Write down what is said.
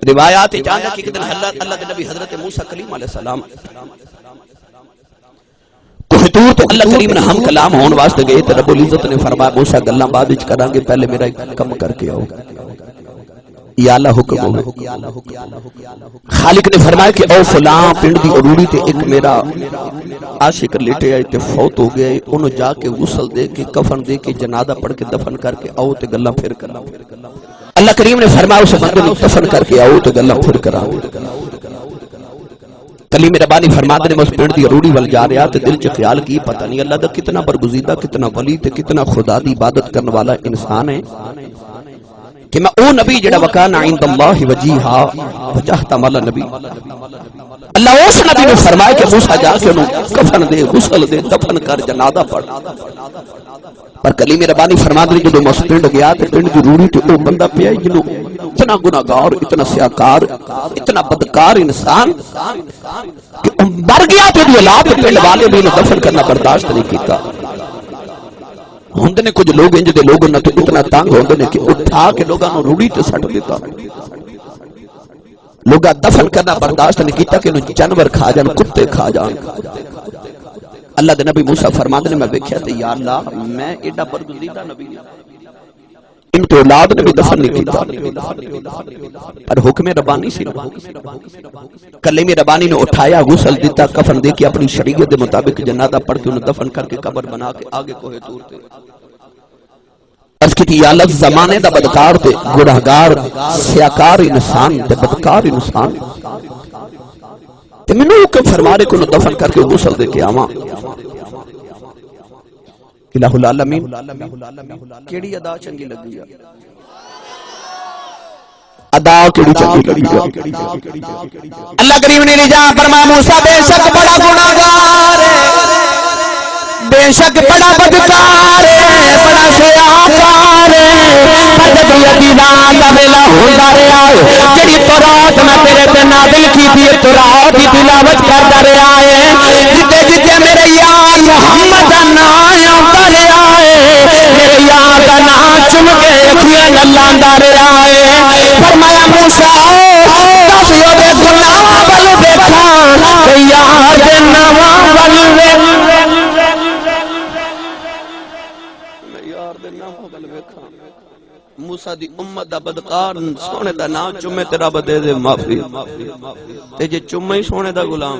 روایات جانا کہ ایک دن اللہ کے نبی حضرت موسیٰ کلیم علیہ السلام کوہ طور تو اللہ کریم نے ہم کلام ہون واسطے گئے تو رب العزت نے فرمایا موسیٰ گلاں بعد وچ کران گے، پہلے میرا ایک کم کر کے آؤ. یا اللہ حکم ہوئے. خالق نے فرمایا کہ او فلاں پنڈ دی اروڑی تے ایک میرا عاشق لیٹے آئے تے فوت ہو گئے، انہوں جا کے غسل دے کے کفن دے کے جنازہ پڑھ کے دفن کر کے آؤ تے گلاں پھر کرا. اللہ کریم نے فرمایا اس بندے کو دفن کر کے آؤ تے گلاں پھر کرا. کلیم ربانی فرماتے نے اس پنڈ دی اروڑی ول جا رہا تے دل چ خیال کی پتہ نہیں اللہ دا کتنا برگزیدہ، کتنا ولی تے کتنا خدا دی عبادت کرنے والا انسان ہے کہ میں او نبی جڑا وکان عند اللہ وجیہا وجہت مالا نبی، اللہ اس نبی نے فرمایا کہ موسیٰ جا کے انہوں کفن دے، غسل دے، دفن کر، جنازہ پڑھ. پر کلیم ربانی فرماتے ہیں جدو میں پنڈ گیا تو پنڈ دی روڑی تو او بندہ پیا جنہوں اتنا گناہگار، اتنا سیاکار، اتنا بدکار انسان کہ مر گیا تو دی اولاد پنڈ والے بھی انہوں دفن کرنا برداشت نہیں کیتا. ہوندے نے کچھ لوگ انج دے لوگوں نے تو اتنا تانگ ہوندے نے کہ اٹھا کے لوگاں نوں روڑی تے سٹ دیتا. لوگاں دفن کرنا برداشت نہیں کیتا کہ انہوں جانور کھا جان، کتے کھا جان. اللہ دے نبی موسیٰ فرماتے نے میں دیکھیا تے یا اللہ میں ایڈا برگزیدہ نبی ان تو اولاد نے بھی دفن نہیں کیتا پر حکم ربانی سی. کلیم ربانی نے اٹھایا، غسل دیتا، کفن دے کے اپنی شریعت دے مطابق جنازہ پڑھ کے انہیں دفن کر کے قبر بنا کے آگے کوہ طور تے عرض کی یا اللہ زمانے دا بدکار تے گناہگار سیاکار انسان تے بدکار انسان تے میں نے حکم فرما رہے کو انہیں دفن کر کے غسل دے کے آواں. الہ العالمین کیڑی ادا چنگی لگی ہے؟ ادا کیڑی چنگی لگی ہے؟ اللہ کریم نے رجا فرما موسیٰ بے شک بڑا گناہگار ہے، بے شک بڑا بدکار ہے، بڑا سیاکار ہے. پر جب یقیناً دا ویلا ہوندا رہیا ہے جڑی تورات میں تیرے تے نازل کیتی ہے تورات دی تلاوت کردا رہیا ہے، جتے جتے میرے یار محمد دا نام آندا رہیا ہے، میرے یار دا نام چم کے اکھیاں للاندا رہیا ہے. فرمایا موسیٰ دس اودے گناہاں ول ویکھاں تے یار دے ناماں ول ویکھاں. موسیٰ دی امت دا بدکار سونے دا نام چمے تیرا بدے دے معافی تے جے چمے ہی سونے دا غلام